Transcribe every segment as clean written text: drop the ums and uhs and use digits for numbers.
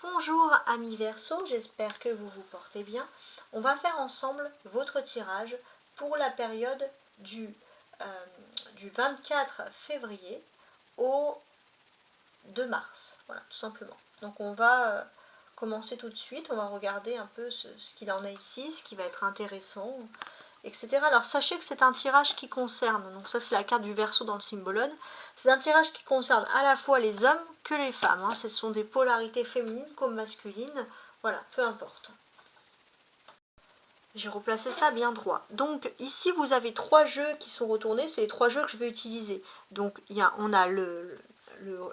Bonjour amis Verseau, j'espère que vous vous portez bien. On va faire ensemble votre tirage pour la période du 24 février au 2 mars. Voilà, tout simplement. Donc on va commencer tout de suite, on va regarder un peu ce qu'il en est ici, ce qui va être intéressant, etc. Alors sachez que c'est un tirage qui concerne, donc ça c'est la carte du Verseau dans le Symbolone, c'est un tirage qui concerne à la fois les hommes que les femmes, hein. Ce sont des polarités féminines comme masculines, voilà, peu importe. J'ai replacé ça bien droit. Donc ici vous avez trois jeux qui sont retournés, c'est les trois jeux que je vais utiliser. Donc on a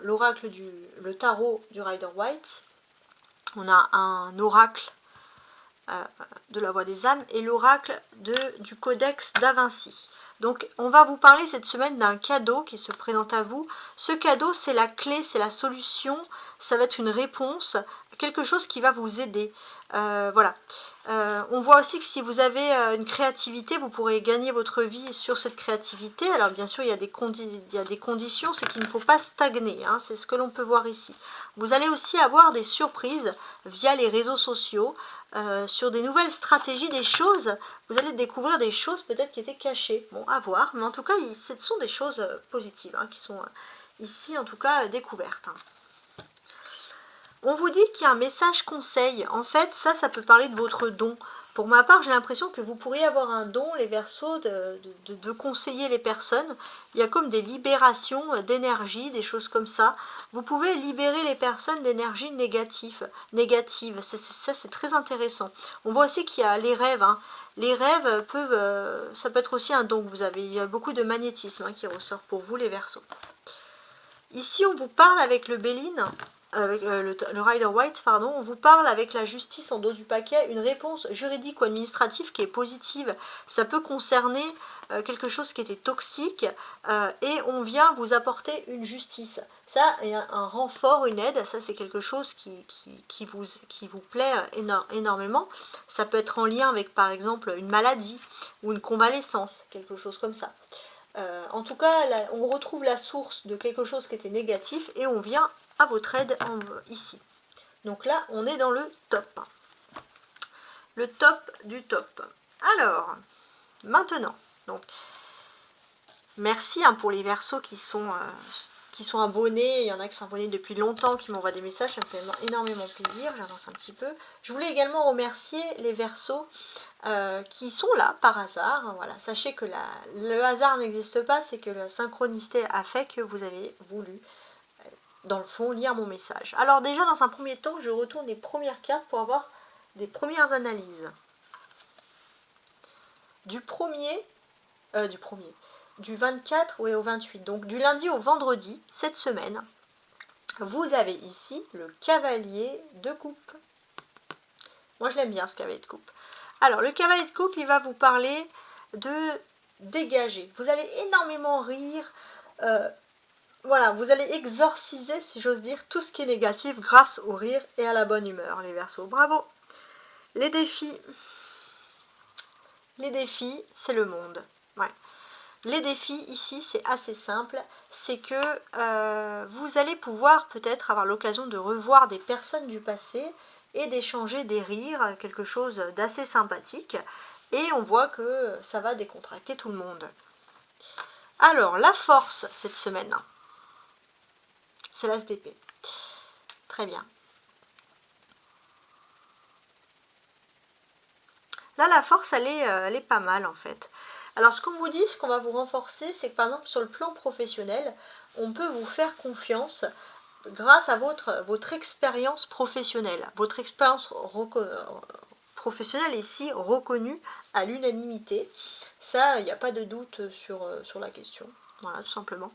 l'oracle le tarot du Rider-Waite, on a un oracle de la Voix des âmes et l'oracle du Codex Da Vinci. Donc on va vous parler cette semaine d'un cadeau qui se présente à vous. Ce cadeau c'est la clé, c'est la solution, ça va être une réponse, quelque chose qui va vous aider. Voilà. On voit aussi que si vous avez une créativité, vous pourrez gagner votre vie sur cette créativité. Alors bien sûr il y a des conditions, c'est qu'il ne faut pas stagner, hein, c'est ce que l'on peut voir ici. Vous allez aussi avoir des surprises via les réseaux sociaux, sur des nouvelles stratégies, des choses, vous allez découvrir des choses peut-être qui étaient cachées, bon à voir, mais en tout cas ce sont des choses positives, hein, qui sont ici en tout cas découvertes. On vous dit qu'il y a un message conseil, en fait ça peut parler de votre don. Pour ma part, j'ai l'impression que vous pourriez avoir un don, les Verseaux, de conseiller les personnes. Il y a comme des libérations d'énergie, des choses comme ça. Vous pouvez libérer les personnes d'énergie négative. Ça, c'est très intéressant. On voit aussi qu'il y a les rêves. Hein. Les rêves peuvent... ça peut être aussi un don que vous avez. Il y a beaucoup de magnétisme, hein, qui ressort pour vous, les Verseaux. Ici, on vous parle avec le Béline. Avec le Rider-Waite, pardon, on vous parle avec la justice en dos du paquet, une réponse juridique ou administrative qui est positive. Ça peut concerner quelque chose qui était toxique et on vient vous apporter une justice. Ça, il y a un renfort, une aide, ça c'est quelque chose qui vous plaît énormément. Ça peut être en lien avec par exemple une maladie ou une convalescence, quelque chose comme ça. En tout cas, là, on retrouve la source de quelque chose qui était négatif et on vient à votre aide ici. Donc là, on est dans le top. Le top du top. Alors, maintenant, donc, merci, hein, pour les Verseaux qui sont abonnés. Il y en a qui sont abonnés depuis longtemps, qui m'envoient des messages. Ça me fait énormément plaisir. J'avance un petit peu. Je voulais également remercier les Verseaux qui sont là par hasard. Voilà. Sachez que le hasard n'existe pas, c'est que la synchronicité a fait que vous avez voulu, dans le fond, lire mon message. Alors déjà, dans un premier temps, je retourne les premières cartes pour avoir des premières analyses. Du 24 au 28, donc du lundi au vendredi, cette semaine, vous avez ici le cavalier de coupe. Moi, je l'aime bien, ce cavalier de coupe. Alors, le cavalier de coupe, il va vous parler de dégager. Vous allez énormément rire. Voilà, vous allez exorciser, si j'ose dire, tout ce qui est négatif grâce au rire et à la bonne humeur, les Verseaux. Bravo. Les défis, c'est le monde. Ouais. Les défis, ici, c'est assez simple. C'est que vous allez pouvoir peut-être avoir l'occasion de revoir des personnes du passé et d'échanger des rires, quelque chose d'assez sympathique. Et on voit que ça va décontracter tout le monde. Alors, la force, cette semaine, c'est l'As d'épée. Très bien. Là, la force, elle est pas mal, en fait. Alors, ce qu'on vous dit, ce qu'on va vous renforcer, c'est que, par exemple, sur le plan professionnel, on peut vous faire confiance grâce à votre expérience professionnelle. Votre expérience professionnelle est ici reconnue à l'unanimité. Ça, il n'y a pas de doute sur la question. Voilà, tout simplement.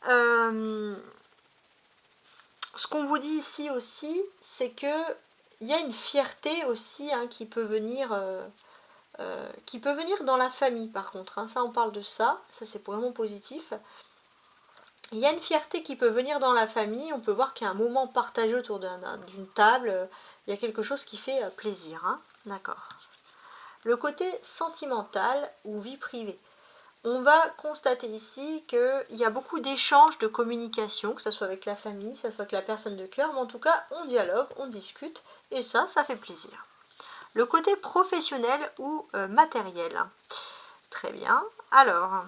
Ce qu'on vous dit ici aussi, c'est que il y a une fierté aussi, hein, qui peut venir dans la famille, par contre. Hein. Ça, on parle de ça. Ça, c'est vraiment positif. Il y a une fierté qui peut venir dans la famille. On peut voir qu'il y a un moment partagé autour d'une table. Il y a quelque chose qui fait plaisir. Hein. D'accord. Le côté sentimental ou vie privée. on va constater ici qu'il y a beaucoup d'échanges, de communication, que ce soit avec la famille, que ce soit avec la personne de cœur, mais en tout cas, on dialogue, on discute, et ça fait plaisir. Le côté professionnel ou matériel. Très bien. Alors,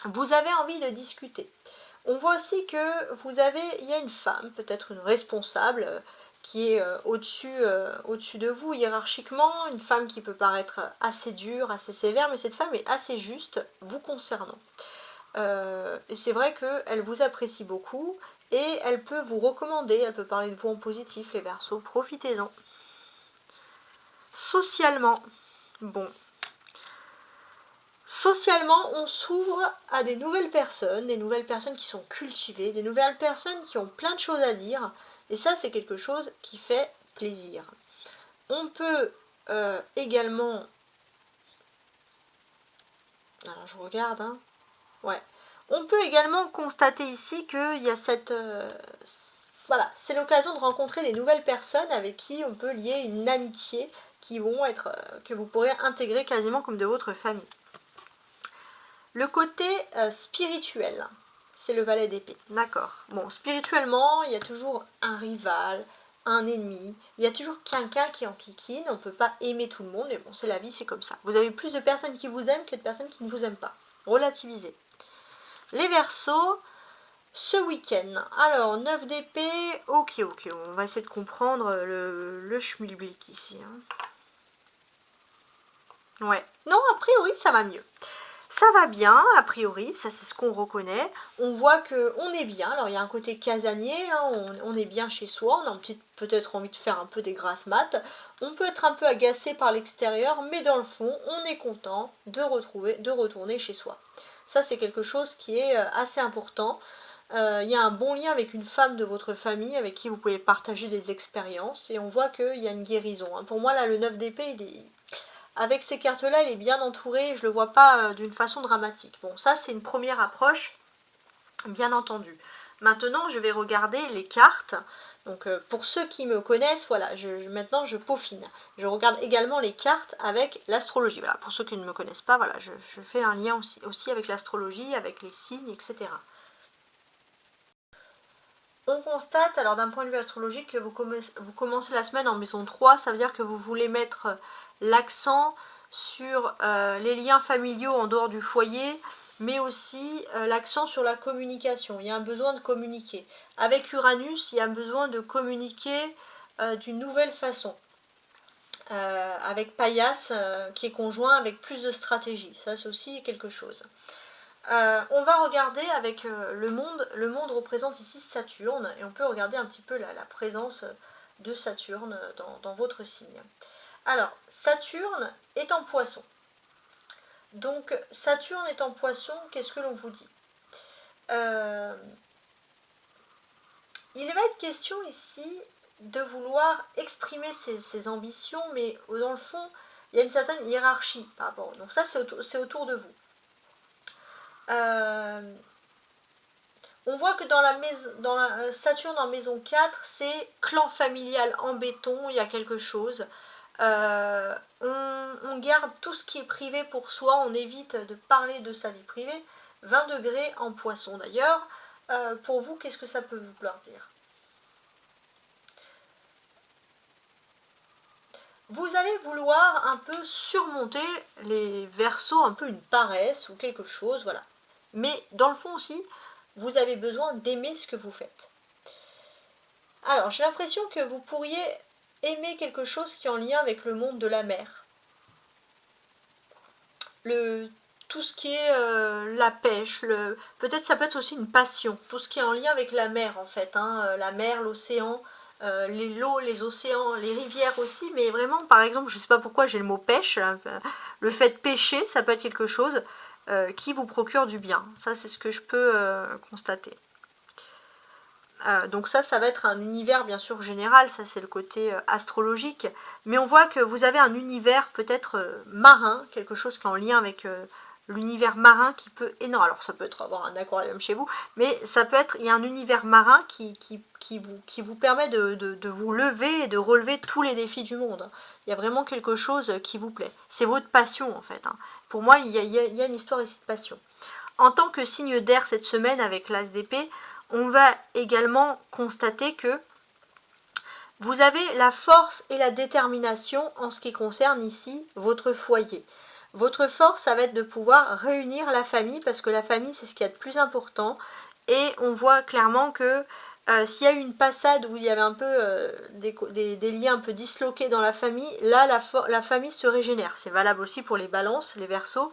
vous avez envie de discuter. On voit aussi que il y a une femme, peut-être une responsable, qui est au-dessus de vous hiérarchiquement, une femme qui peut paraître assez dure, assez sévère, mais cette femme est assez juste vous concernant. Et c'est vrai qu'elle vous apprécie beaucoup et elle peut vous recommander, elle peut parler de vous en positif, les Verseaux, profitez-en. Socialement, bon. Socialement, on s'ouvre à des nouvelles personnes qui sont cultivées, des nouvelles personnes qui ont plein de choses à dire, et ça c'est quelque chose qui fait plaisir. On peut également... Alors je regarde, hein. Ouais. On peut également constater ici qu'il y a cette... voilà, c'est l'occasion de rencontrer des nouvelles personnes avec qui on peut lier une amitié qui vont être... que vous pourrez intégrer quasiment comme de votre famille. Le côté spirituel, c'est le valet d'épée, d'accord. Bon, spirituellement, il y a toujours un rival, un ennemi, il y a toujours quelqu'un qui est en kikine, on ne peut pas aimer tout le monde, mais bon, c'est la vie, c'est comme ça. Vous avez plus de personnes qui vous aiment que de personnes qui ne vous aiment pas. Relativisez. Les Verseaux, ce week-end, alors 9 d'épée, ok, on va essayer de comprendre le schmilblick ici. Hein. Ouais, non, a priori, ça va mieux. Ça va bien, a priori, ça c'est ce qu'on reconnaît. On voit qu'on est bien, alors il y a un côté casanier, hein, on est bien chez soi, on a peut-être envie de faire un peu des grasses mat. On peut être un peu agacé par l'extérieur, mais dans le fond, on est content de retourner chez soi. Ça c'est quelque chose qui est assez important. Il y a un bon lien avec une femme de votre famille avec qui vous pouvez partager des expériences, et on voit qu'il y a une guérison. Hein. Pour moi, là, le 9 d'épée, il est... Avec ces cartes-là, il est bien entouré, je ne le vois pas d'une façon dramatique. Bon, ça, c'est une première approche, bien entendu. Maintenant, je vais regarder les cartes. Donc, pour ceux qui me connaissent, voilà, maintenant, je peaufine. Je regarde également les cartes avec l'astrologie. Voilà, pour ceux qui ne me connaissent pas, voilà, je fais un lien aussi avec l'astrologie, avec les signes, etc. On constate, alors d'un point de vue astrologique, que vous commencez la semaine en maison 3, ça veut dire que vous voulez mettre l'accent sur les liens familiaux en dehors du foyer, mais aussi l'accent sur la communication. Il y a un besoin de communiquer. Avec Uranus, il y a un besoin de communiquer d'une nouvelle façon. Avec Paillasse, qui est conjoint avec plus de stratégie. Ça, c'est aussi quelque chose. On va regarder avec le monde. Le monde représente ici Saturne, et on peut regarder un petit peu la présence de Saturne dans votre signe. Alors, Saturne est en Poisson. Donc, Saturne est en Poisson, qu'est-ce que l'on vous dit? Il va être question ici de vouloir exprimer ses ambitions, mais dans le fond, il y a une certaine hiérarchie par rapport. Donc ça, c'est autour de vous. On voit que dans Saturne en maison 4, c'est clan familial en béton, il y a quelque chose. On garde tout ce qui est privé pour soi, on évite de parler de sa vie privée. 20 degrés en Poisson d'ailleurs. Pour vous, qu'est-ce que ça peut vouloir dire? Vous allez vouloir un peu surmonter les Verseaux, un peu une paresse ou quelque chose, voilà. Mais dans le fond aussi, vous avez besoin d'aimer ce que vous faites. Alors, j'ai l'impression que vous pourriez aimer quelque chose qui est en lien avec le monde de la mer. Tout ce qui est la pêche, peut-être ça peut être aussi une passion, tout ce qui est en lien avec la mer en fait, hein, la mer, l'océan, l'eau, les océans, les rivières aussi, mais vraiment par exemple, je ne sais pas pourquoi j'ai le mot pêche, le fait de pêcher, ça peut être quelque chose qui vous procure du bien, ça c'est ce que je peux constater. Donc ça va être un univers bien sûr général, ça c'est le côté astrologique, mais on voit que vous avez un univers peut-être marin, quelque chose qui est en lien avec l'univers marin qui peut énorme. Alors ça peut être avoir un aquarium chez vous, mais ça peut être, il y a un univers marin qui vous permet de vous lever et de relever tous les défis du monde. Il y a vraiment quelque chose qui vous plaît. C'est votre passion en fait. Pour moi, il y a une histoire ici de passion. En tant que signe d'air cette semaine avec l'As d'épée, on va également constater que vous avez la force et la détermination en ce qui concerne ici votre foyer. Votre force, ça va être de pouvoir réunir la famille, parce que la famille, c'est ce qu'il y a de plus important. Et on voit clairement que s'il y a eu une passade où il y avait un peu des liens un peu disloqués dans la famille, là, la famille se régénère. C'est valable aussi pour les balances, les verseaux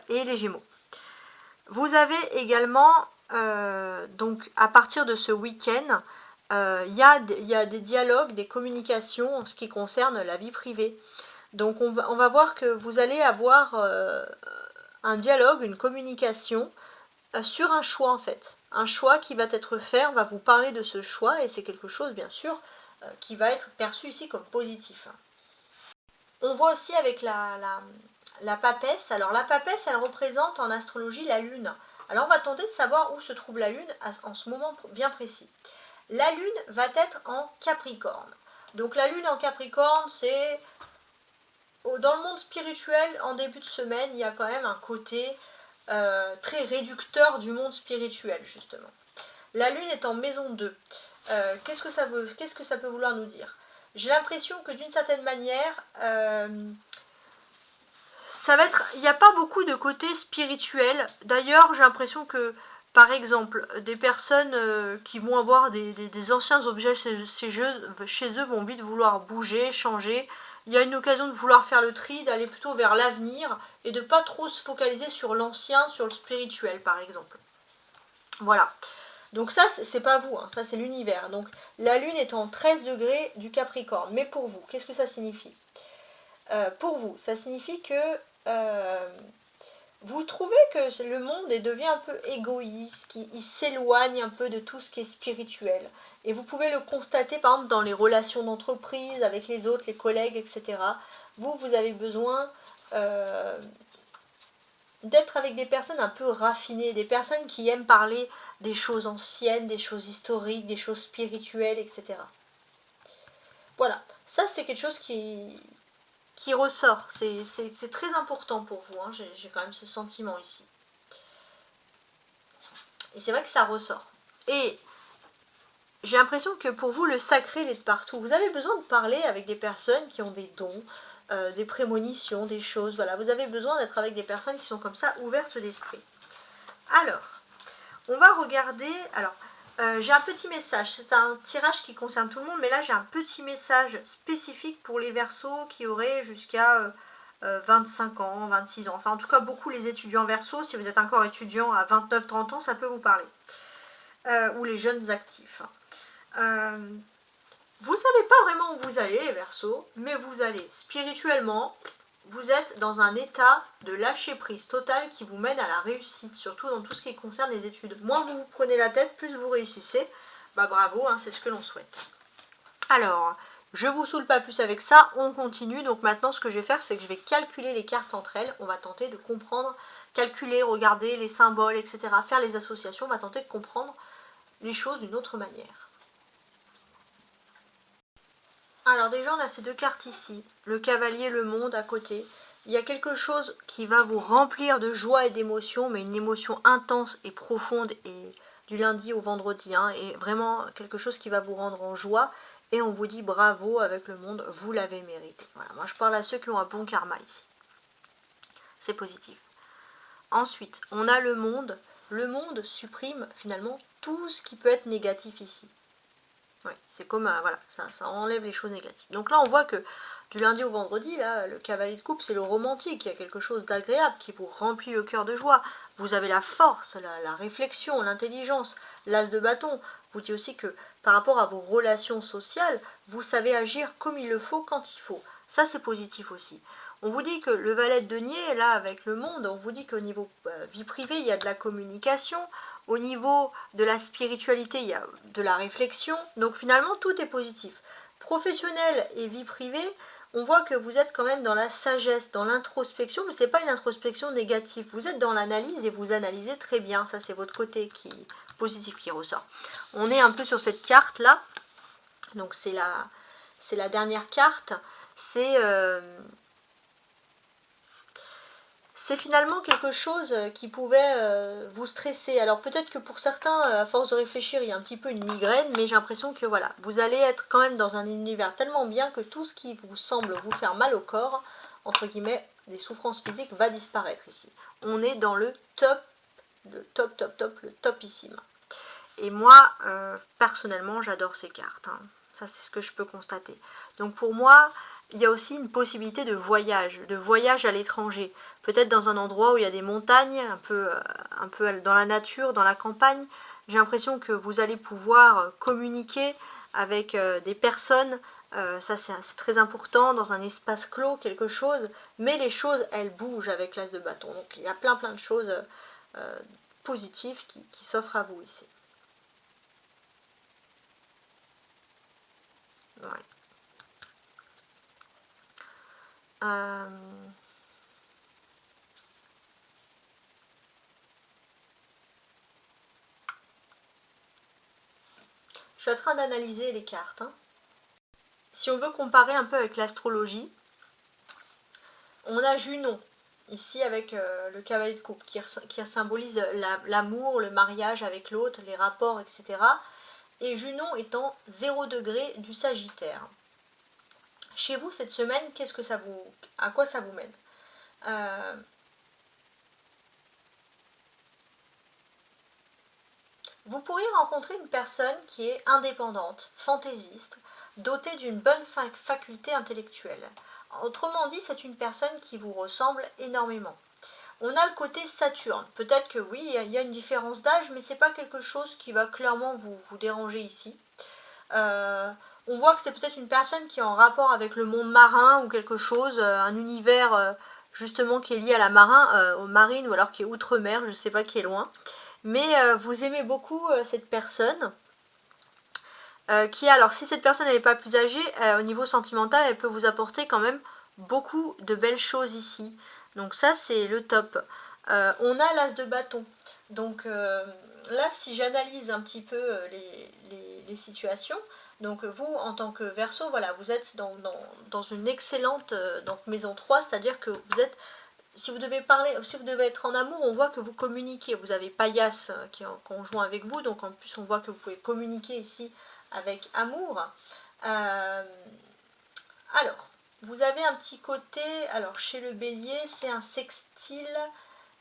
et les gémeaux. Vous avez également, donc à partir de ce week-end, il y a des dialogues, des communications en ce qui concerne la vie privée. Donc on va voir que vous allez avoir un dialogue, une communication sur un choix en fait. Un choix qui va être fait, on va vous parler de ce choix et c'est quelque chose bien sûr qui va être perçu ici comme positif. On voit aussi avec la papesse. Alors la papesse, elle représente en astrologie la lune. Alors on va tenter de savoir où se trouve la lune en ce moment bien précis. La lune va être en Capricorne. Donc la lune en Capricorne, c'est dans le monde spirituel, en début de semaine, il y a quand même un côté très réducteur du monde spirituel, justement. La lune est en maison 2. Qu'est-ce que ça peut vouloir nous dire? J'ai l'impression que d'une certaine manière, ça va être, il n'y a pas beaucoup de côté spirituel. D'ailleurs, j'ai l'impression que, par exemple, des personnes qui vont avoir des anciens objets chez eux vont vite vouloir bouger, changer. Il y a une occasion de vouloir faire le tri, d'aller plutôt vers l'avenir et de pas trop se focaliser sur l'ancien, sur le spirituel, par exemple. Voilà. Donc ça, c'est pas vous, ça c'est l'univers. Donc la lune est en 13 degrés du Capricorne. Mais pour vous, qu'est-ce que ça signifie? Pour vous, ça signifie que vous trouvez que le monde devient un peu égoïste, qu'il s'éloigne un peu de tout ce qui est spirituel. Et vous pouvez le constater par exemple dans les relations d'entreprise, avec les autres, les collègues, etc. Vous avez besoin d'être avec des personnes un peu raffinées, des personnes qui aiment parler des choses anciennes, des choses historiques, des choses spirituelles, etc. Voilà, ça c'est quelque chose qui ressort, c'est très important pour vous, hein. J'ai quand même ce sentiment ici. Et c'est vrai que ça ressort. Et j'ai l'impression que pour vous, le sacré, il est de partout. Vous avez besoin de parler avec des personnes qui ont des dons, des prémonitions, des choses. Voilà, vous avez besoin d'être avec des personnes qui sont comme ça, ouvertes d'esprit. Alors, on va regarder... Alors, j'ai un petit message. C'est un tirage qui concerne tout le monde, mais là, j'ai un petit message spécifique pour les Verseaux qui auraient jusqu'à 25 ans, 26 ans. Enfin, en tout cas, beaucoup les étudiants Verseaux. Si vous êtes encore étudiant à 29-30 ans, ça peut vous parler. Ou les jeunes actifs. Vous ne savez pas vraiment où vous allez, les Verseaux, mais vous allez spirituellement, vous êtes dans un état de lâcher prise total qui vous mène à la réussite, surtout dans tout ce qui concerne les études. Moins vous vous prenez la tête, plus vous réussissez. Bah bravo, hein, c'est ce que l'on souhaite. Alors, je vous saoule pas plus avec ça, on continue. Donc maintenant, ce que je vais faire, c'est que je vais calculer les cartes entre elles. On va tenter de comprendre, calculer, regarder les symboles, etc. Faire les associations, on va tenter de comprendre les choses d'une autre manière. Alors déjà, on a ces deux cartes ici, le cavalier, le monde à côté. Il y a quelque chose qui va vous remplir de joie et d'émotion, mais une émotion intense et profonde, et du lundi au vendredi, hein, et vraiment quelque chose qui va vous rendre en joie, et on vous dit bravo avec le monde, vous l'avez mérité. Voilà, moi je parle à ceux qui ont un bon karma ici. C'est positif. Ensuite, on a le monde. Le monde supprime finalement tout ce qui peut être négatif ici. Ouais, c'est comme, voilà, ça enlève les choses négatives. Donc là, on voit que du lundi au vendredi, là, le cavalier de coupe, c'est le romantique. Il y a quelque chose d'agréable qui vous remplit le cœur de joie. Vous avez la force, la réflexion, l'intelligence, l'as de bâton. Vous dit aussi que par rapport à vos relations sociales, vous savez agir comme il le faut quand il faut. Ça, c'est positif aussi. On vous dit que le valet de denier, là, avec le monde, on vous dit qu'au niveau vie privée, il y a de la communication. Au niveau de la spiritualité, il y a de la réflexion. Donc finalement, tout est positif. Professionnel et vie privée, on voit que vous êtes quand même dans la sagesse, dans l'introspection, mais ce n'est pas une introspection négative. Vous êtes dans l'analyse et vous analysez très bien. Ça, c'est votre côté positif qui ressort. On est un peu sur cette carte-là. Donc, c'est la dernière carte. C'est finalement quelque chose qui pouvait vous stresser. Alors peut-être que pour certains, à force de réfléchir, il y a un petit peu une migraine, mais j'ai l'impression que voilà, vous allez être quand même dans un univers tellement bien que tout ce qui vous semble vous faire mal au corps, entre guillemets, des souffrances physiques, va disparaître ici. On est dans le top, le topissime. Et moi, personnellement, j'adore ces cartes. Hein. Ça, c'est ce que je peux constater. Donc pour moi, il y a aussi une possibilité de voyage à l'étranger. Peut-être dans un endroit où il y a des montagnes, un peu dans la nature, dans la campagne. J'ai l'impression que vous allez pouvoir communiquer avec des personnes. Ça, c'est très important, dans un espace clos, quelque chose. Mais les choses, elles bougent avec l'as de bâton. Donc il y a plein de choses positives qui s'offrent à vous ici. Ouais. Je suis en train d'analyser les cartes. Hein. Si on veut comparer un peu avec l'astrologie, on a Junon, ici avec le cavalier de coupe, qui symbolise l'amour, le mariage avec l'autre, les rapports, etc. Et Junon étant 0 degré du Sagittaire. Chez vous, cette semaine, à quoi ça vous mène Vous pourriez rencontrer une personne qui est indépendante, fantaisiste, dotée d'une bonne faculté intellectuelle. Autrement dit, c'est une personne qui vous ressemble énormément. On a le côté Saturne. Peut-être que oui, il y a une différence d'âge, mais c'est pas quelque chose qui va clairement vous déranger ici. On voit que c'est peut-être une personne qui est en rapport avec le monde marin ou quelque chose, un univers justement qui est lié à la aux marines ou alors qui est outre-mer, je ne sais pas, qui est loin. Mais vous aimez beaucoup cette personne. Alors si cette personne n'est pas plus âgée, au niveau sentimental, elle peut vous apporter quand même beaucoup de belles choses ici. Donc ça, c'est le top. On a l'as de bâton. Donc là, si j'analyse un petit peu les situations, donc vous, en tant que Verseau, voilà, vous êtes dans une excellente maison 3, c'est-à-dire que vous êtes, si vous devez être en amour, on voit que vous communiquez. Vous avez Paillasse qui est en conjoint avec vous, donc en plus on voit que vous pouvez communiquer ici avec amour. Alors, vous avez un petit côté, alors chez le bélier, c'est un sextile.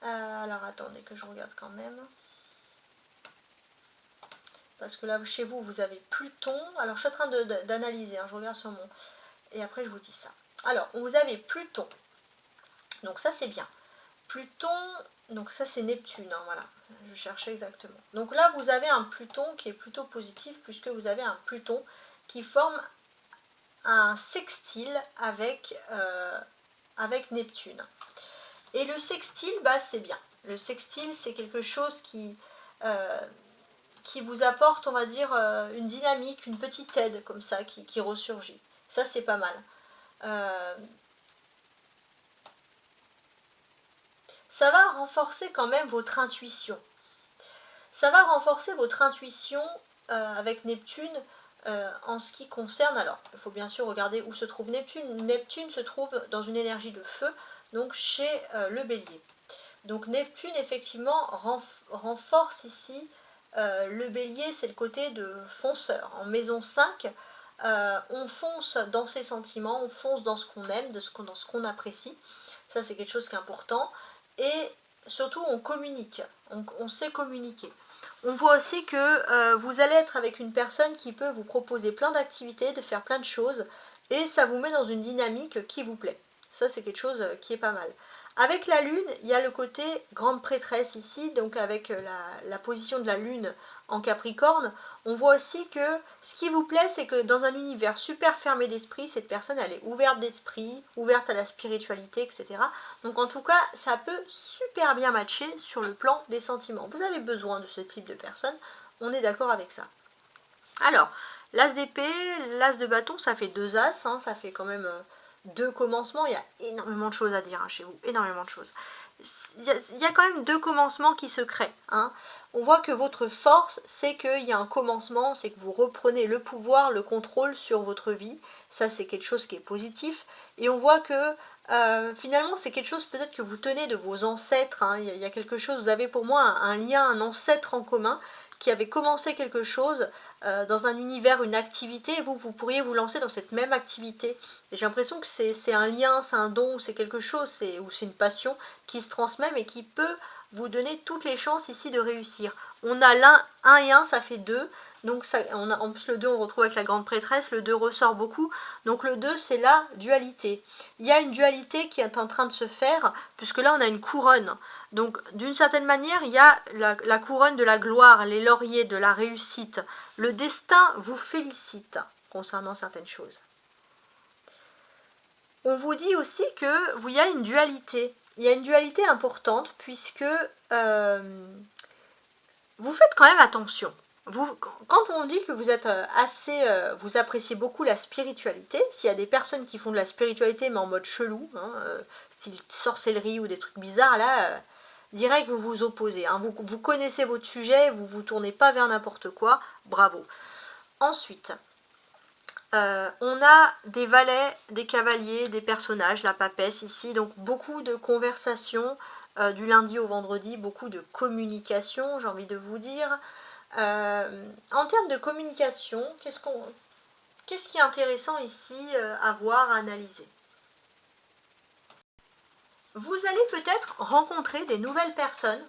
Alors attendez que je regarde quand même. Parce que là, chez vous, vous avez Pluton. Alors, je suis en train d'analyser, hein, je regarde sur mon... Et après, je vous dis ça. Alors, vous avez Pluton. Donc ça, c'est bien. Pluton, donc ça, c'est Neptune, hein, voilà. Je cherchais exactement. Donc là, vous avez un Pluton qui est plutôt positif, puisque vous avez un Pluton qui forme un sextile avec Neptune. Et le sextile, bah, c'est bien. Le sextile, c'est quelque chose qui vous apporte, on va dire, une dynamique, une petite aide comme ça qui ressurgit. Ça, c'est pas mal. Ça va renforcer quand même votre intuition. Ça va renforcer votre intuition avec Neptune en ce qui concerne... Alors, il faut bien sûr regarder où se trouve Neptune. Neptune se trouve dans une énergie de feu, donc chez le bélier. Donc Neptune, effectivement, renforce ici le bélier, c'est le côté de fonceur. En maison 5, on fonce dans ses sentiments, on fonce dans ce qu'on aime, dans ce qu'on apprécie. Ça, c'est quelque chose qui est important. Et surtout, on communique, on sait communiquer. On voit aussi que vous allez être avec une personne qui peut vous proposer plein d'activités, de faire plein de choses, et ça vous met dans une dynamique qui vous plaît. Ça, c'est quelque chose qui est pas mal. Avec la lune, il y a le côté grande prêtresse ici, donc avec la position de la lune en Capricorne, on voit aussi que ce qui vous plaît, c'est que dans un univers super fermé d'esprit, cette personne, elle est ouverte d'esprit, ouverte à la spiritualité, etc. Donc en tout cas, ça peut super bien matcher sur le plan des sentiments. Vous avez besoin de ce type de personne, on est d'accord avec ça. Alors, l'as d'épée, l'as de bâton, ça fait 2 as, hein, ça fait quand même deux commencements, il y a énormément de choses à dire chez vous, énormément de choses. Il y a quand même deux commencements qui se créent. On voit que votre force, c'est qu'il y a un commencement, c'est que vous reprenez le pouvoir, le contrôle sur votre vie. Ça, c'est quelque chose qui est positif. Et on voit que finalement, c'est quelque chose peut-être que vous tenez de vos ancêtres. Il y a quelque chose, vous avez pour moi un lien, un ancêtre en commun qui avait commencé quelque chose dans un univers, une activité, et vous pourriez vous lancer dans cette même activité. Et j'ai l'impression que c'est un lien, c'est un don, c'est quelque chose, ou c'est une passion qui se transmet, mais qui peut vous donner toutes les chances ici de réussir. On a l'un, 1 et 1, ça fait 2. Donc ça, en plus le 2 on le retrouve avec la grande prêtresse, le 2 ressort beaucoup, donc le 2 c'est la dualité. Il y a une dualité qui est en train de se faire, puisque là on a une couronne. Donc d'une certaine manière il y a la couronne de la gloire, les lauriers de la réussite. Le destin vous félicite concernant certaines choses. On vous dit aussi que il y a une dualité. Il y a une dualité importante puisque vous faites quand même attention. Quand on dit que vous êtes vous appréciez beaucoup la spiritualité, s'il y a des personnes qui font de la spiritualité mais en mode chelou, style sorcellerie ou des trucs bizarres, là, direct vous vous opposez. Vous connaissez votre sujet, vous vous tournez pas vers n'importe quoi, bravo. Ensuite, on a des valets, des cavaliers, des personnages, la papesse ici, donc beaucoup de conversations du lundi au vendredi, beaucoup de communication, j'ai envie de vous dire. En termes de communication, qu'est-ce qui est intéressant ici à voir, à analyser? Vous allez peut-être rencontrer des nouvelles personnes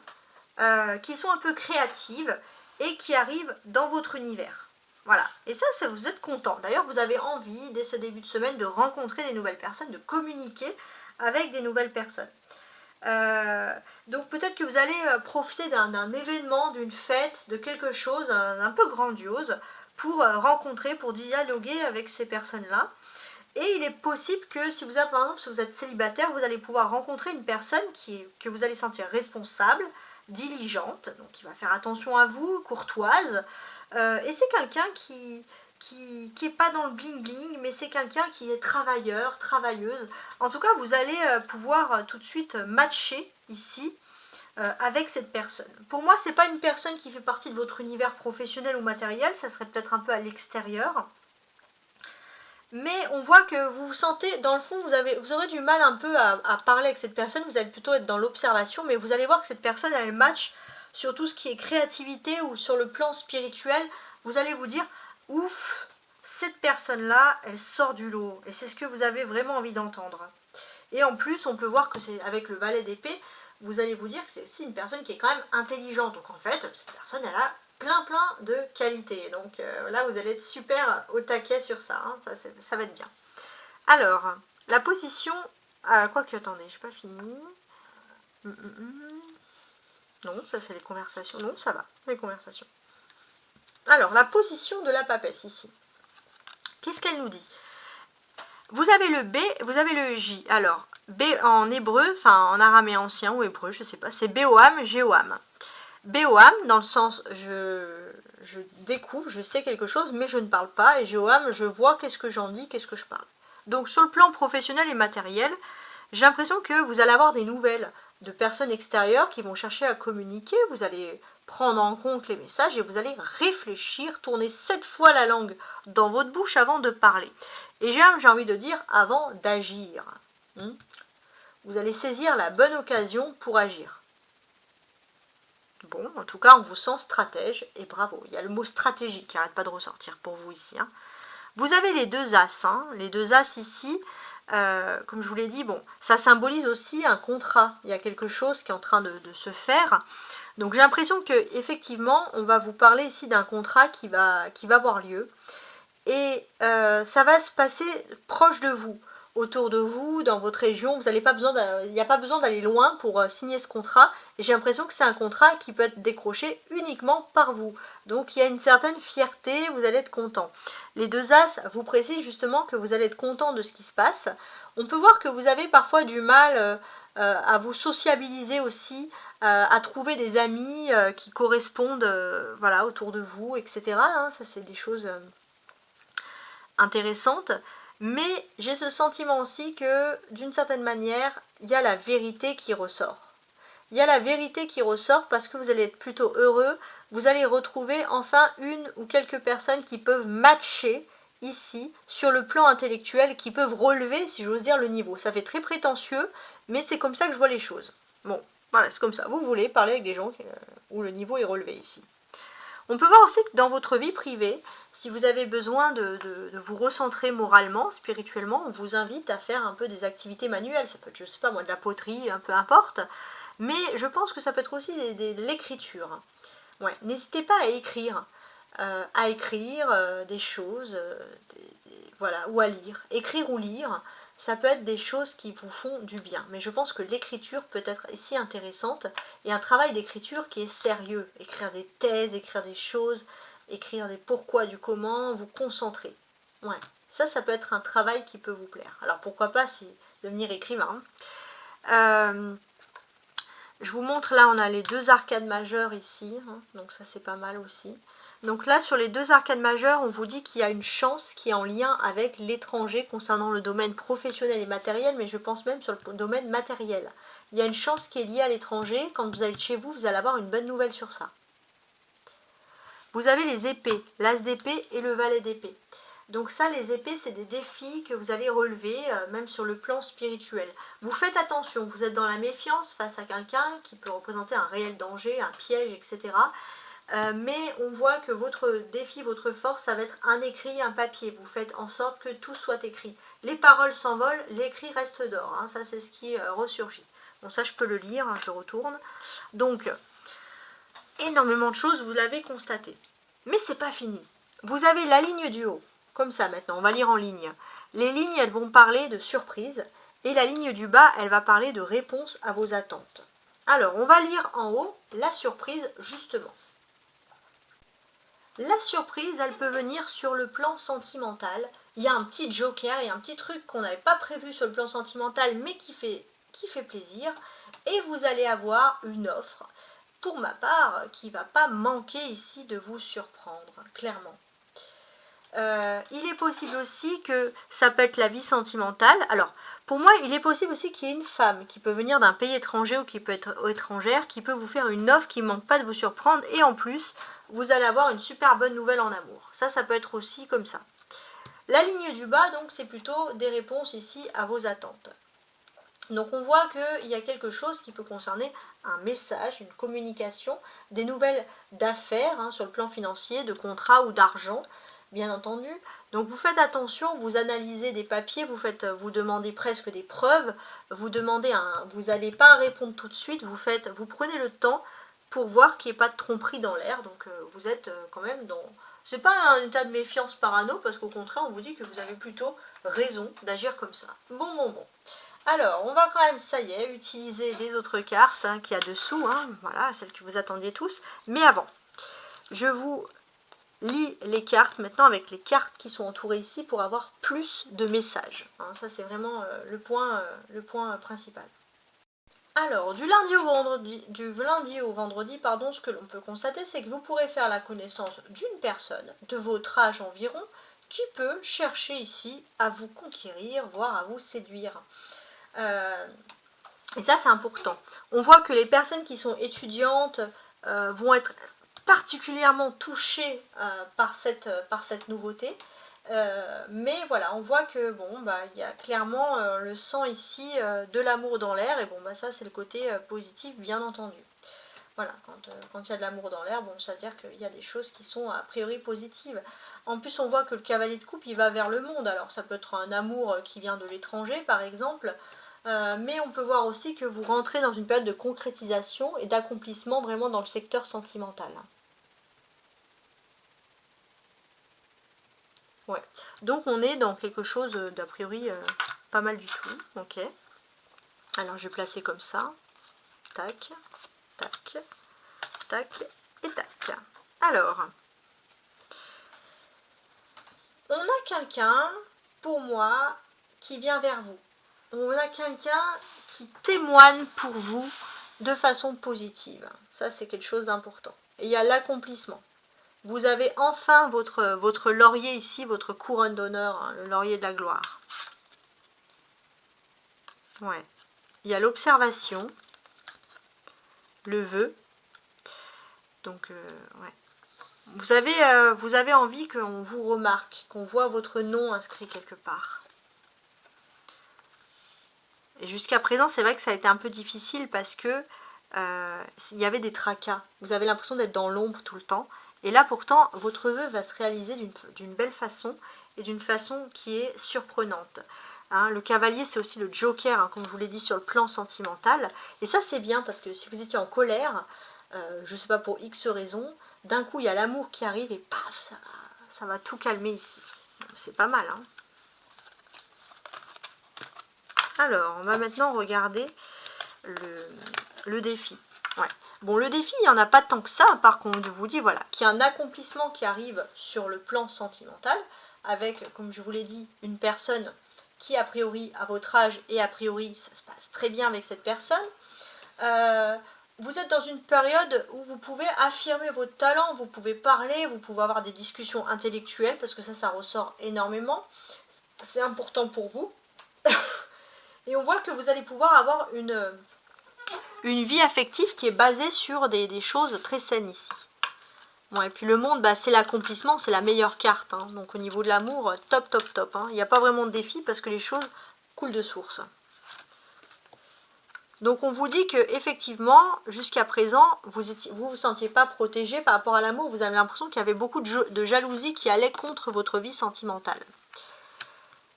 qui sont un peu créatives et qui arrivent dans votre univers. Voilà, et ça vous êtes content. D'ailleurs, vous avez envie, dès ce début de semaine, de rencontrer des nouvelles personnes, de communiquer avec des nouvelles personnes. Donc peut-être que vous allez profiter d'un événement, d'une fête, de quelque chose un peu grandiose pour rencontrer, pour dialoguer avec ces personnes-là. Et il est possible que si vous avez, par exemple, si vous êtes célibataire, vous allez pouvoir rencontrer une personne que vous allez sentir responsable, diligente, donc qui va faire attention à vous, courtoise. Et c'est quelqu'un qui est pas dans le bling bling, mais c'est quelqu'un qui est travailleur, travailleuse. En tout cas, vous allez pouvoir tout de suite matcher ici avec cette personne. Pour moi, c'est pas une personne qui fait partie de votre univers professionnel ou matériel, ça serait peut-être un peu à l'extérieur. Mais on voit que vous vous sentez, dans le fond, vous aurez du mal un peu à parler avec cette personne, vous allez plutôt être dans l'observation, mais vous allez voir que cette personne, elle match sur tout ce qui est créativité ou sur le plan spirituel. Vous allez vous dire, ouf, cette personne-là, elle sort du lot. Et c'est ce que vous avez vraiment envie d'entendre. Et en plus, on peut voir que c'est avec le valet d'épée, vous allez vous dire que c'est aussi une personne qui est quand même intelligente. Donc en fait, cette personne, elle a plein de qualités. Donc là, vous allez être super au taquet sur ça. Ça va être bien. Alors, la position... quoique, attendez, j'ai pas fini. Non, ça c'est les conversations. Non, ça va, les conversations. Alors, la position de la papesse ici. Qu'est-ce qu'elle nous dit? Vous avez le B, vous avez le J. Alors, B en hébreu, enfin en araméen ancien ou hébreu, je sais pas, c'est Béoam, Jéhoam. Béoam, dans le sens je découvre, je sais quelque chose, mais je ne parle pas. Et Jéhoam, je vois qu'est-ce que j'en dis, qu'est-ce que je parle. Donc sur le plan professionnel et matériel, j'ai l'impression que vous allez avoir des nouvelles de personnes extérieures qui vont chercher à communiquer. Vous allez prendre en compte les messages et vous allez réfléchir, tourner 7 fois la langue dans votre bouche avant de parler. Et j'ai envie de dire avant d'agir. Vous allez saisir la bonne occasion pour agir. Bon, en tout cas, on vous sent stratège et bravo. Il y a le mot stratégie qui n'arrête pas de ressortir pour vous ici. Vous avez les deux as. Les deux as ici, comme je vous l'ai dit, bon, ça symbolise aussi un contrat. Il y a quelque chose qui est en train de se faire. Donc j'ai l'impression que effectivement, on va vous parler ici d'un contrat qui va avoir lieu. Et ça va se passer proche de vous, autour de vous, dans votre région. Vous n'avez pas besoin il n'y a pas besoin d'aller loin pour signer ce contrat. Et j'ai l'impression que c'est un contrat qui peut être décroché uniquement par vous. Donc il y a une certaine fierté, vous allez être content. Les deux as vous précisent justement que vous allez être content de ce qui se passe. On peut voir que vous avez parfois du mal à vous sociabiliser aussi, à trouver des amis qui correspondent voilà, autour de vous, etc. Ça c'est des choses intéressantes. Mais j'ai ce sentiment aussi que, d'une certaine manière, il y a la vérité qui ressort. Il y a la vérité qui ressort parce que vous allez être plutôt heureux. Vous allez retrouver enfin une ou quelques personnes qui peuvent matcher ici sur le plan intellectuel, qui peuvent relever, si j'ose dire, le niveau. Ça fait très prétentieux, mais c'est comme ça que je vois les choses. Bon, voilà, c'est comme ça. Vous voulez parler avec des gens où le niveau est relevé ici. On peut voir aussi que dans votre vie privée, si vous avez besoin de vous recentrer moralement, spirituellement, on vous invite à faire un peu des activités manuelles. Ça peut être, je sais pas moi, de la poterie, peu importe. Mais je pense que ça peut être aussi de l'écriture. Ouais, n'hésitez pas à écrire des choses, voilà, ou à lire. Écrire ou lire, ça peut être des choses qui vous font du bien. Mais je pense que l'écriture peut être ici intéressante, et un travail d'écriture qui est sérieux. Écrire des thèses, écrire des choses, écrire des pourquoi, du comment, vous concentrer. Ouais, ça peut être un travail qui peut vous plaire. Alors pourquoi pas devenir écrivain. Je vous montre, là on a les deux arcades majeures ici, donc ça c'est pas mal aussi. Donc là sur les deux arcades majeures, on vous dit qu'il y a une chance qui est en lien avec l'étranger concernant le domaine professionnel et matériel, mais je pense même sur le domaine matériel. Il y a une chance qui est liée à l'étranger. Quand vous allez chez vous, vous allez avoir une bonne nouvelle sur ça. Vous avez les épées, l'as d'épée et le valet d'épée. Donc ça, les épées, c'est des défis que vous allez relever, même sur le plan spirituel. Vous faites attention, vous êtes dans la méfiance face à quelqu'un qui peut représenter un réel danger, un piège, etc. Mais on voit que votre défi, votre force, ça va être un écrit, un papier. Vous faites en sorte que tout soit écrit. Les paroles s'envolent, l'écrit reste d'or. Ça, c'est ce qui ressurgit. Bon, ça, je peux le lire, je retourne. Donc, énormément de choses, vous l'avez constaté. Mais c'est pas fini. Vous avez la ligne du haut. Comme ça maintenant, on va lire en ligne. Les lignes, elles vont parler de surprise, et la ligne du bas, elle va parler de réponse à vos attentes. Alors, on va lire en haut la surprise, justement. La surprise, elle peut venir sur le plan sentimental. Il y a un petit joker, il y a un petit truc qu'on n'avait pas prévu sur le plan sentimental, mais qui fait plaisir. Et vous allez avoir une offre, pour ma part, qui ne va pas manquer ici de vous surprendre, clairement. Il est possible aussi que ça peut être la vie sentimentale. Alors, pour moi, il est possible aussi qu'il y ait une femme qui peut venir d'un pays étranger ou qui peut être étrangère, qui peut vous faire une offre qui ne manque pas de vous surprendre, et en plus, vous allez avoir une super bonne nouvelle en amour. Ça peut être aussi comme ça. La ligne du bas, donc, c'est plutôt des réponses ici à vos attentes. Donc on voit qu'il y a quelque chose qui peut concerner un message, une communication, des nouvelles d'affaires sur le plan financier, de contrat ou d'argent, bien entendu. Donc vous faites attention, vous analysez des papiers, vous demandez presque des preuves, vous n'allez pas répondre tout de suite, vous prenez le temps pour voir qu'il n'y ait pas de tromperie dans l'air. Donc vous êtes quand même dans... C'est pas un état de méfiance parano, parce qu'au contraire on vous dit que vous avez plutôt raison d'agir comme ça. Bon. Alors, on va quand même, ça y est, utiliser les autres cartes qu'il y a dessous, voilà, celles que vous attendiez tous. Mais avant, je vous lis les cartes maintenant avec les cartes qui sont entourées ici pour avoir plus de messages. Ça, c'est vraiment le point principal. Alors, du lundi au vendredi, ce que l'on peut constater, c'est que vous pourrez faire la connaissance d'une personne de votre âge environ qui peut chercher ici à vous conquérir, voire à vous séduire. Et ça, c'est important. On voit que les personnes qui sont étudiantes vont être particulièrement touchées par cette nouveauté. Mais voilà, on voit que il y a clairement le sang ici de l'amour dans l'air, et ça c'est le côté positif, bien entendu. Voilà, quand il y a de l'amour dans l'air, ça veut dire qu'il y a des choses qui sont a priori positives. En plus, on voit que le cavalier de coupe, il va vers le monde. Alors ça peut être un amour qui vient de l'étranger, par exemple, mais on peut voir aussi que vous rentrez dans une période de concrétisation et d'accomplissement vraiment dans le secteur sentimental. Ouais. Donc on est dans quelque chose d'a priori pas mal du tout. Ok. Alors je vais placer comme ça. Tac, tac, tac et tac. Alors, on a quelqu'un, pour moi, qui vient vers vous. On a quelqu'un qui témoigne pour vous de façon positive. Ça, c'est quelque chose d'important. Et il y a l'accomplissement. vous avez enfin votre laurier ici, votre couronne d'honneur, hein, le laurier de la gloire. Ouais. Il y a l'observation, le vœu. Donc, ouais. Vous avez envie qu'on vous remarque, qu'on voit votre nom inscrit quelque part. Et jusqu'à présent, c'est vrai que ça a été un peu difficile parce que il y avait des tracas. Vous avez l'impression d'être dans l'ombre tout le temps. Et là, pourtant, votre vœu va se réaliser d'une belle façon et d'une façon qui est surprenante. Hein, le cavalier, c'est aussi le joker, hein, comme je vous l'ai dit, sur le plan sentimental. Et ça, c'est bien parce que si vous étiez en colère, je ne sais pas pour X raison, d'un coup, il y a l'amour qui arrive et paf, ça va tout calmer ici. C'est pas mal, hein. Alors, on va maintenant regarder le défi. Ouais. Bon, le défi, il n'y en a pas tant que ça, par contre, je vous dis, voilà, qu'il y a un accomplissement qui arrive sur le plan sentimental, avec, comme je vous l'ai dit, une personne qui, a priori, à votre âge, et a priori, ça se passe très bien avec cette personne. Vous êtes dans une période où vous pouvez affirmer votre talent, vous pouvez parler, vous pouvez avoir des discussions intellectuelles, parce que ça ressort énormément. C'est important pour vous. Et on voit que vous allez pouvoir avoir une vie affective qui est basée sur des choses très saines ici. Bon, et puis le monde, bah, c'est l'accomplissement, c'est la meilleure carte. Hein. Donc au niveau de l'amour, top, top, top. Hein. Il n'y a pas vraiment de défi parce que les choses coulent de source. Donc on vous dit que effectivement, jusqu'à présent, vous sentiez pas protégé par rapport à l'amour. Vous avez l'impression qu'il y avait beaucoup de jalousie qui allait contre votre vie sentimentale.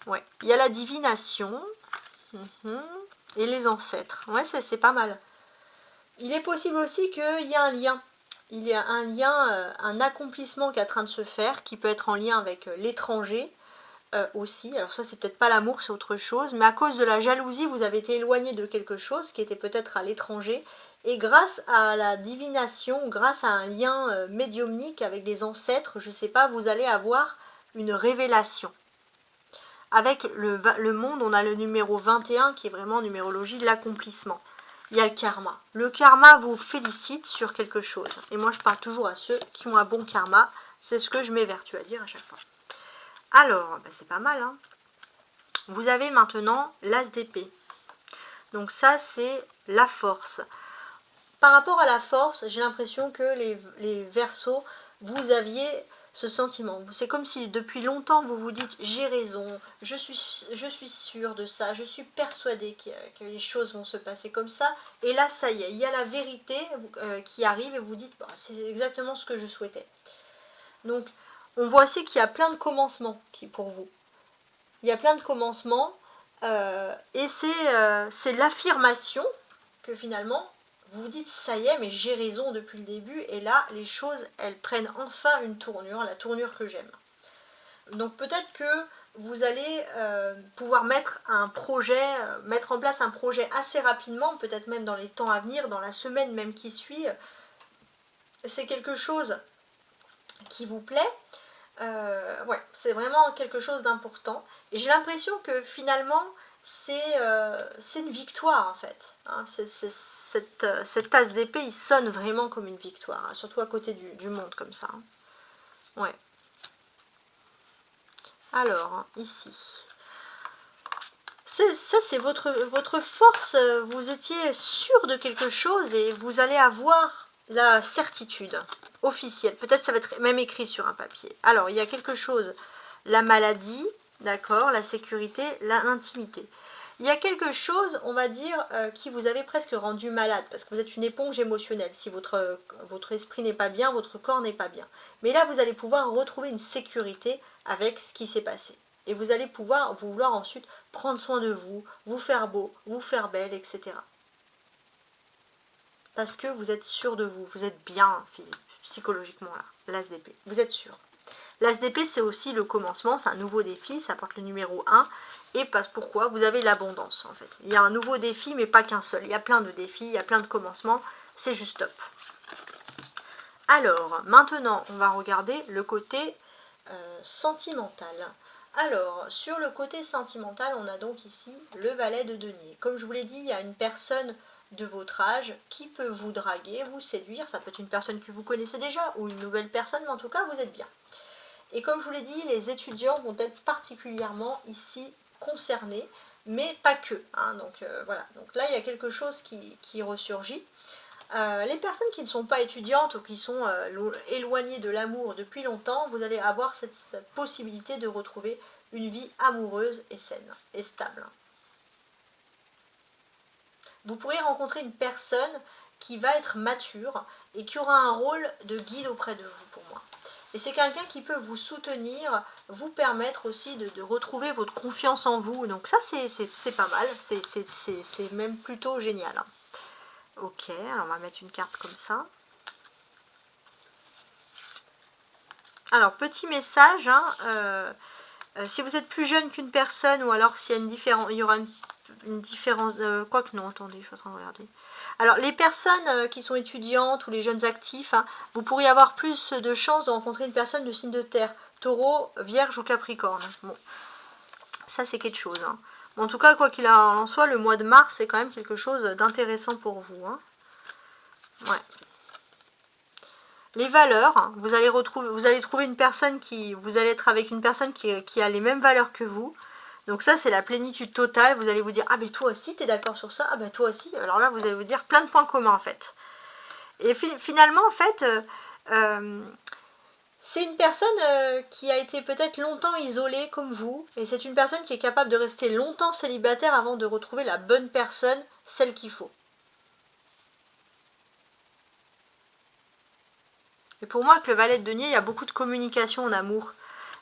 Ouais. Il y a la divination. Et les ancêtres. Ouais, c'est pas mal. Il est possible aussi qu'il y ait un lien. Il y a un lien, un accomplissement qui est en train de se faire, qui peut être en lien avec l'étranger aussi. Alors ça, c'est peut-être pas l'amour, c'est autre chose. Mais à cause de la jalousie, vous avez été éloigné de quelque chose qui était peut-être à l'étranger. Et grâce à la divination, grâce à un lien médiumnique avec des ancêtres, je sais pas, vous allez avoir une révélation. Avec le monde, on a le numéro 21 qui est vraiment numérologie de l'accomplissement. Il y a le karma. Le karma vous félicite sur quelque chose. Et moi, je parle toujours à ceux qui ont un bon karma. C'est ce que je m'évertue à dire à chaque fois. Alors, bah, c'est pas mal. Hein. Vous avez maintenant l'as d'épée. Donc ça, c'est la force. Par rapport à la force, j'ai l'impression que les Verseaux, vous aviez ce sentiment. C'est comme si depuis longtemps vous vous dites j'ai raison, je suis sûre de ça, je suis persuadée que les choses vont se passer comme ça. Et là ça y est, il y a la vérité qui arrive et vous dites bah, c'est exactement ce que je souhaitais. Donc on voit aussi qu'il y a plein de commencements pour vous. Il y a plein de commencements et c'est l'affirmation que finalement vous vous dites ça y est mais j'ai raison depuis le début et là les choses elles prennent enfin une tournure, la tournure que j'aime. Donc peut-être que vous allez pouvoir mettre en place un projet assez rapidement, peut-être même dans les temps à venir, dans la semaine même qui suit. C'est quelque chose qui vous plaît. Ouais, c'est vraiment quelque chose d'important. Et j'ai l'impression que finalement c'est une victoire en fait. Hein, cette tasse d'épée, il sonne vraiment comme une victoire, hein, surtout à côté du monde comme ça. Hein. Ouais. Alors, ici. Ça, c'est votre force. Vous étiez sûr de quelque chose et vous allez avoir la certitude officielle. Peut-être ça va être même écrit sur un papier. Alors, il y a quelque chose. La maladie, d'accord, la sécurité, l'intimité. Il y a quelque chose, on va dire, qui vous avait presque rendu malade, parce que vous êtes une éponge émotionnelle. Si votre esprit n'est pas bien, votre corps n'est pas bien. Mais là, vous allez pouvoir retrouver une sécurité avec ce qui s'est passé. Et vous allez pouvoir vouloir ensuite prendre soin de vous, vous faire beau, vous faire belle, etc. Parce que vous êtes sûr de vous, vous êtes bien psychologiquement là, l'as d'épée, vous êtes sûr. L'as d'épée, c'est aussi le commencement, c'est un nouveau défi, ça porte le numéro 1. Et pourquoi vous avez l'abondance en fait. Il y a un nouveau défi, mais pas qu'un seul. Il y a plein de défis, il y a plein de commencements. C'est juste top. Alors, maintenant, on va regarder le côté sentimental. Alors, sur le côté sentimental, on a donc ici le valet de denier. Comme je vous l'ai dit, il y a une personne de votre âge qui peut vous draguer, vous séduire. Ça peut être une personne que vous connaissez déjà ou une nouvelle personne, mais en tout cas, vous êtes bien. Et comme je vous l'ai dit, les étudiants vont être particulièrement ici concernés, mais pas que. Hein. Donc voilà, donc là, il y a quelque chose qui ressurgit. Les personnes qui ne sont pas étudiantes ou qui sont éloignées de l'amour depuis longtemps, vous allez avoir cette possibilité de retrouver une vie amoureuse et saine et stable. Vous pourrez rencontrer une personne qui va être mature et qui aura un rôle de guide auprès de vous pour moi. Et c'est quelqu'un qui peut vous soutenir, vous permettre aussi de retrouver votre confiance en vous. Donc ça, c'est pas mal, c'est même plutôt génial. Ok, alors on va mettre une carte comme ça. Alors, petit message, hein, si vous êtes plus jeune qu'une personne ou alors s'il y a une différence, il y aura une différence, quoique non, attendez, je suis en train de regarder. Alors, les personnes qui sont étudiantes ou les jeunes actifs, hein, vous pourriez avoir plus de chances de rencontrer une personne de signe de terre, taureau, vierge ou capricorne. Bon, ça c'est quelque chose. Hein. Bon, en tout cas, quoi qu'il en soit, le mois de mars, c'est quand même quelque chose d'intéressant pour vous. Hein. Ouais. Les valeurs, hein, vous allez trouver une personne vous allez être avec une personne qui a les mêmes valeurs que vous. Donc ça, c'est la plénitude totale. Vous allez vous dire, ah ben toi aussi, t'es d'accord sur ça. Ah ben toi aussi. Alors là, vous allez vous dire plein de points communs en fait. Et finalement, en fait, c'est une personne qui a été peut-être longtemps isolée comme vous. Et c'est une personne qui est capable de rester longtemps célibataire avant de retrouver la bonne personne, celle qu'il faut. Et pour moi, avec le valet de denier, il y a beaucoup de communication en amour.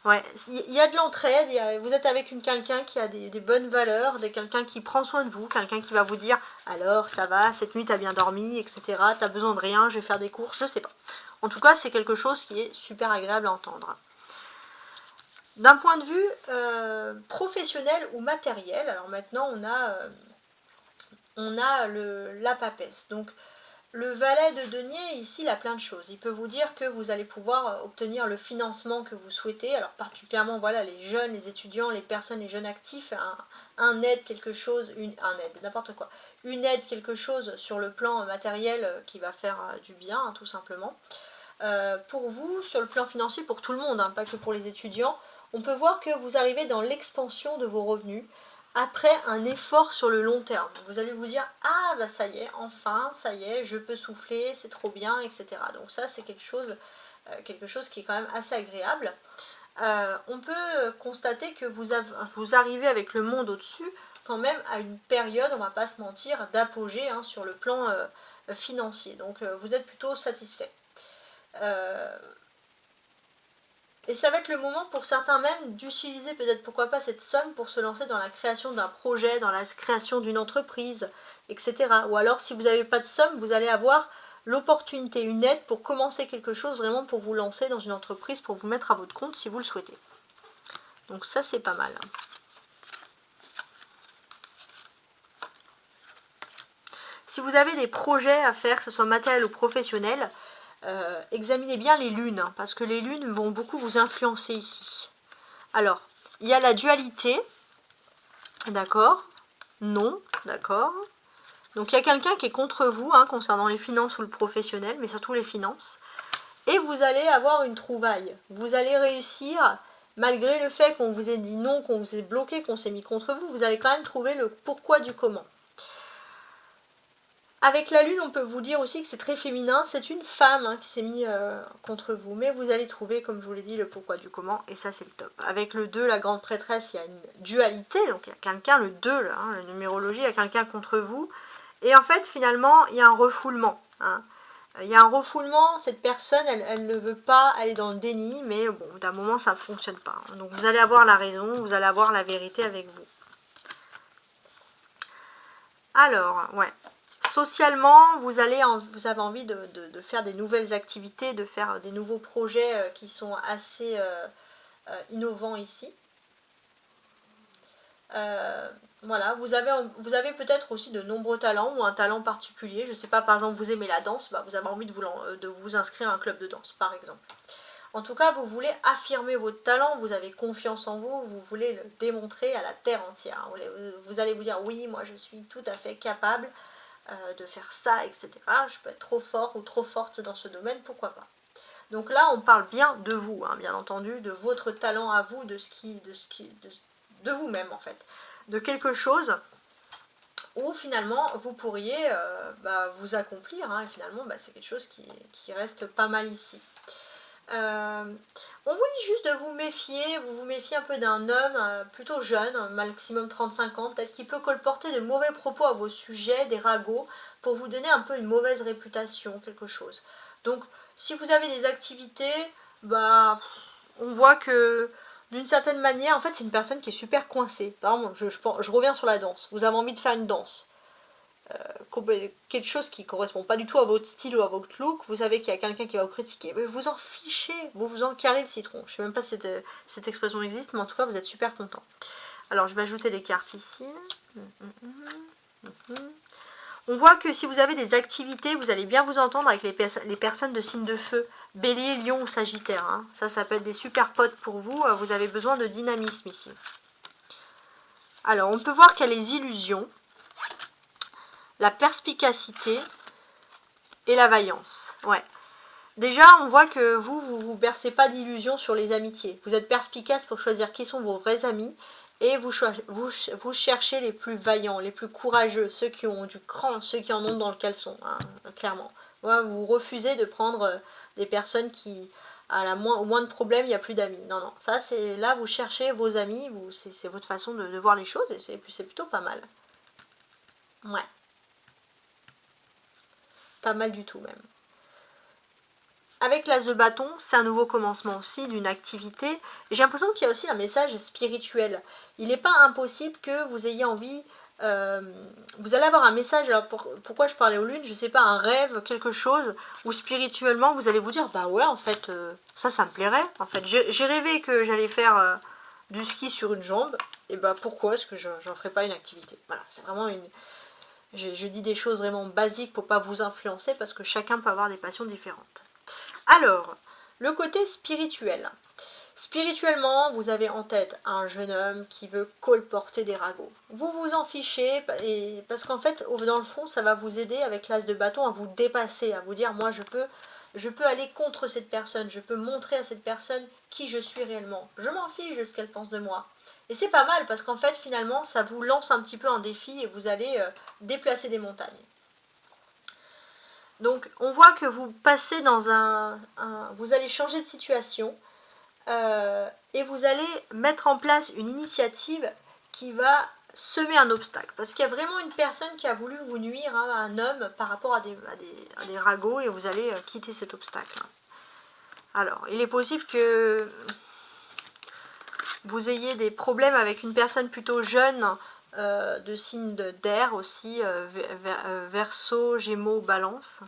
Ouais, il y a de l'entraide, vous êtes avec quelqu'un qui a des bonnes valeurs, quelqu'un qui prend soin de vous, quelqu'un qui va vous dire « Alors, ça va, cette nuit, t'as bien dormi, etc. T'as besoin de rien, je vais faire des courses, je sais pas. » En tout cas, c'est quelque chose qui est super agréable à entendre. D'un point de vue professionnel ou matériel, alors maintenant, on a la papesse. Donc, le valet de denier, ici, il a plein de choses. Il peut vous dire que vous allez pouvoir obtenir le financement que vous souhaitez. Alors, particulièrement, voilà, les jeunes, les étudiants, les personnes, les jeunes actifs, un aide, quelque chose, un aide, n'importe quoi. Une aide, quelque chose sur le plan matériel qui va faire du bien, hein, tout simplement. Pour vous, sur le plan financier, pour tout le monde, hein, pas que pour les étudiants, on peut voir que vous arrivez dans l'expansion de vos revenus après un effort sur le long terme. Vous allez vous dire, ah bah ça y est, enfin, ça y est, je peux souffler, c'est trop bien, etc. Donc ça, c'est quelque chose qui est quand même assez agréable. On peut constater que vous arrivez avec le monde au-dessus, quand même à une période, on va pas se mentir, d'apogée hein, sur le plan financier. Donc vous êtes plutôt satisfait. Et ça va être le moment pour certains même d'utiliser peut-être pourquoi pas cette somme pour se lancer dans la création d'un projet, dans la création d'une entreprise, etc. Ou alors si vous n'avez pas de somme, vous allez avoir l'opportunité, une aide pour commencer quelque chose, vraiment pour vous lancer dans une entreprise, pour vous mettre à votre compte si vous le souhaitez. Donc ça c'est pas mal. Si vous avez des projets à faire, que ce soit matériel ou professionnel, examinez bien les lunes, hein, parce que les lunes vont beaucoup vous influencer ici. Alors, il y a la dualité, d'accord, non, d'accord. Donc il y a quelqu'un qui est contre vous, hein, concernant les finances ou le professionnel, mais surtout les finances. Et vous allez avoir une trouvaille. Vous allez réussir, malgré le fait qu'on vous ait dit non, qu'on vous ait bloqué, qu'on s'est mis contre vous, vous allez quand même trouver le pourquoi du comment. Avec la lune, on peut vous dire aussi que c'est très féminin. C'est une femme hein, qui s'est mise contre vous. Mais vous allez trouver, comme je vous l'ai dit, le pourquoi du comment. Et ça, c'est le top. Avec le 2, la grande prêtresse, il y a une dualité. Donc, il y a quelqu'un, le 2, là, hein, la numérologie, il y a quelqu'un contre vous. Et en fait, finalement, il y a un refoulement. Hein. Il y a un refoulement. Cette personne, elle ne veut pas aller dans le déni. Mais bon, d'un moment, ça ne fonctionne pas. Hein. Donc, vous allez avoir la raison. Vous allez avoir la vérité avec vous. Alors, ouais. Socialement, vous avez envie de faire des nouvelles activités, de faire des nouveaux projets qui sont assez innovants ici. Voilà, vous avez peut-être aussi de nombreux talents ou un talent particulier. Je ne sais pas, par exemple, vous aimez la danse, bah, vous avez envie de vous inscrire à un club de danse, par exemple. En tout cas, vous voulez affirmer votre talent, vous avez confiance en vous, vous voulez le démontrer à la terre entière. Vous allez vous dire, oui, moi je suis tout à fait capable de faire ça, etc. Je peux être trop fort ou trop forte dans ce domaine, pourquoi pas. Donc là, on parle bien de vous, hein, bien entendu, de votre talent à vous, de vous-même en fait. De quelque chose où finalement vous pourriez vous accomplir, hein, et finalement c'est quelque chose qui reste pas mal ici. On vous dit juste de vous méfier, vous vous méfiez un peu d'un homme plutôt jeune, maximum 35 ans, peut-être qui peut colporter de mauvais propos à vos sujets, des ragots, pour vous donner un peu une mauvaise réputation, quelque chose. Donc, si vous avez des activités, on voit que d'une certaine manière, en fait, c'est une personne qui est super coincée. Par exemple, je reviens sur la danse. Vous avez envie de faire une danse. Quelque chose qui ne correspond pas du tout à votre style ou à votre look, vous savez qu'il y a quelqu'un qui va vous critiquer, mais vous en fichez, vous vous en carrez le citron. Je ne sais même pas si cette expression existe, mais en tout cas vous êtes super content. Alors je vais ajouter des cartes ici. On voit que si vous avez des activités, vous allez bien vous entendre avec les personnes de signe de feu, Bélier, Lion ou Sagittaire, hein. Ça peut être des super potes pour vous, vous avez besoin de dynamisme ici. Alors on peut voir qu'il y a les illusions, la perspicacité et la vaillance. Ouais. Déjà, on voit que vous bercez pas d'illusions sur les amitiés. Vous êtes perspicace pour choisir qui sont vos vrais amis et vous cherchez les plus vaillants, les plus courageux, ceux qui ont du cran, ceux qui en ont dans le caleçon, hein, clairement. Ouais, vous refusez de prendre des personnes qui, au moins de problèmes, il n'y a plus d'amis. Non, non, ça c'est là, vous cherchez vos amis, c'est votre façon de voir les choses et c'est plutôt pas mal. Ouais. Pas mal du tout même. Avec l'as de bâton, c'est un nouveau commencement aussi d'une activité. Et j'ai l'impression qu'il y a aussi un message spirituel. Il n'est pas impossible que vous ayez envie... vous allez avoir un message, alors pourquoi je parlais aux lunes, je sais pas, un rêve, quelque chose, où spirituellement vous allez vous dire, bah ouais, en fait, ça me plairait. En fait, j'ai rêvé que j'allais faire du ski sur une jambe, et bah pourquoi est-ce que j'en ferais pas une activité? Voilà, c'est vraiment une... Je dis des choses vraiment basiques pour pas vous influencer, parce que chacun peut avoir des passions différentes. Alors, le côté spirituel. Spirituellement, vous avez en tête un jeune homme qui veut colporter des ragots. Vous vous en fichez, parce qu'en fait, dans le fond, ça va vous aider avec l'as de bâton à vous dépasser, à vous dire, moi je peux aller contre cette personne, je peux montrer à cette personne qui je suis réellement. Je m'en fiche de ce qu'elle pense de moi. Et c'est pas mal, parce qu'en fait, finalement, ça vous lance un petit peu un défi et vous allez déplacer des montagnes. Donc, on voit que vous passez dans vous allez changer de situation et vous allez mettre en place une initiative qui va semer un obstacle. Parce qu'il y a vraiment une personne qui a voulu vous nuire, hein, un homme, par rapport à des ragots, et vous allez quitter cet obstacle. Alors, il est possible que vous ayez des problèmes avec une personne plutôt jeune, de signe d'air aussi, Verseau, Gémeaux, Balance.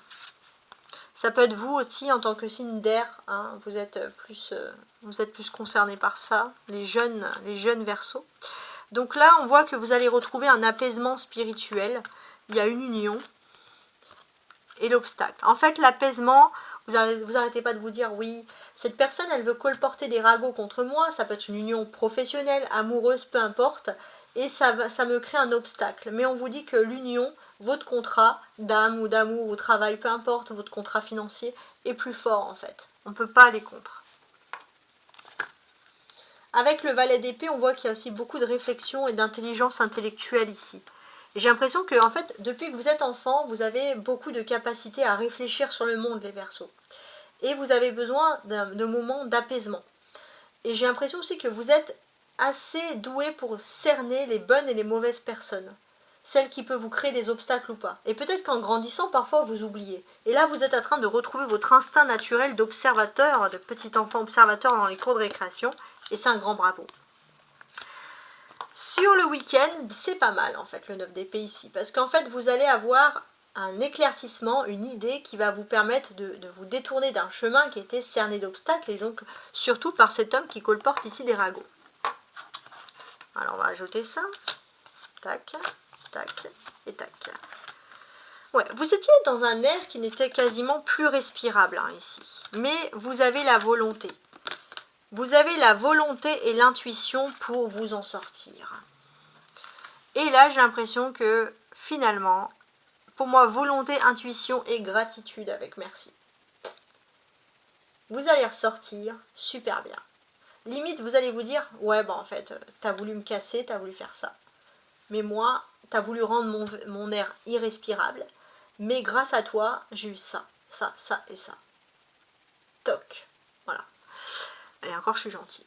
Ça peut être vous aussi en tant que signe d'air, hein, vous êtes plus concerné par ça, les jeunes Verseaux. Donc là, on voit que vous allez retrouver un apaisement spirituel, il y a une union et l'obstacle. En fait, l'apaisement, vous arrêtez pas de vous dire, oui, cette personne, elle veut colporter des ragots contre moi, ça peut être une union professionnelle, amoureuse, peu importe, et ça me crée un obstacle. Mais on vous dit que l'union, votre contrat d'âme ou d'amour ou travail, peu importe, votre contrat financier, est plus fort en fait. On ne peut pas aller contre. Avec le valet d'épée, on voit qu'il y a aussi beaucoup de réflexion et d'intelligence intellectuelle ici. Et j'ai l'impression que, en fait, depuis que vous êtes enfant, vous avez beaucoup de capacité à réfléchir sur le monde, les Verseaux. Et vous avez besoin de moments d'apaisement. Et j'ai l'impression aussi que vous êtes assez doué pour cerner les bonnes et les mauvaises personnes. Celles qui peuvent vous créer des obstacles ou pas. Et peut-être qu'en grandissant, parfois, vous oubliez. Et là, vous êtes en train de retrouver votre instinct naturel d'observateur, de petit enfant observateur dans les cours de récréation. Et c'est un grand bravo. Sur le week-end, c'est pas mal, en fait, le 9 d'épée ici. Parce qu'en fait, vous allez avoir un éclaircissement, une idée qui va vous permettre de vous détourner d'un chemin qui était cerné d'obstacles. Et donc, surtout par cet homme qui colporte ici des ragots. Alors, on va ajouter ça. Tac. Tac, et tac. Ouais, vous étiez dans un air qui n'était quasiment plus respirable, hein, ici. Mais vous avez la volonté. Vous avez la volonté et l'intuition pour vous en sortir. Et là, j'ai l'impression que, finalement, pour moi, volonté, intuition et gratitude avec merci. Vous allez ressortir super bien. Limite, vous allez vous dire, ouais, bah en fait, t'as voulu me casser, t'as voulu faire ça. Mais moi, t'as voulu rendre mon air irrespirable. Mais grâce à toi, j'ai eu ça, ça et ça. Toc. Voilà. Et encore, je suis gentille.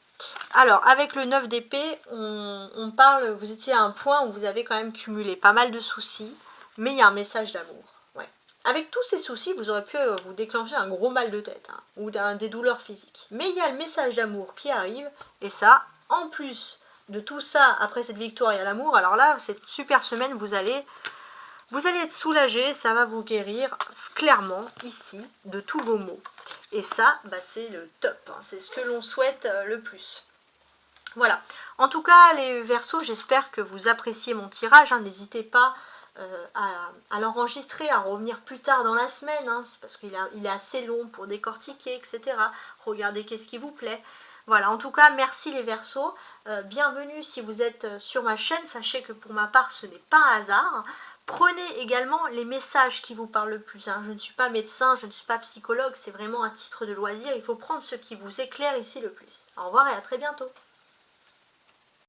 Alors, avec le 9 d'épée, on parle, vous étiez à un point où vous avez quand même cumulé pas mal de soucis, mais il y a un message d'amour. Ouais. Avec tous ces soucis, vous aurez pu vous déclencher un gros mal de tête, hein, ou des douleurs physiques. Mais il y a le message d'amour qui arrive, et ça, en plus de tout ça, après cette victoire, il y a l'amour. Alors là, cette super semaine, vous allez être soulagé, ça va vous guérir clairement ici de tous vos maux. Et ça, bah, c'est le top, hein, c'est ce que l'on souhaite le plus. Voilà, en tout cas les Verseaux, j'espère que vous appréciez mon tirage, hein. N'hésitez pas à l'enregistrer, à revenir plus tard dans la semaine, hein, parce qu'il est assez long pour décortiquer, etc. Regardez qu'est-ce qui vous plaît. Voilà, en tout cas, merci les Verseaux. Bienvenue si vous êtes sur ma chaîne. Sachez que pour ma part, ce n'est pas un hasard. Prenez également les messages qui vous parlent le plus. Hein. Je ne suis pas médecin, je ne suis pas psychologue, c'est vraiment un titre de loisir. Il faut prendre ce qui vous éclaire ici le plus. Au revoir et à très bientôt.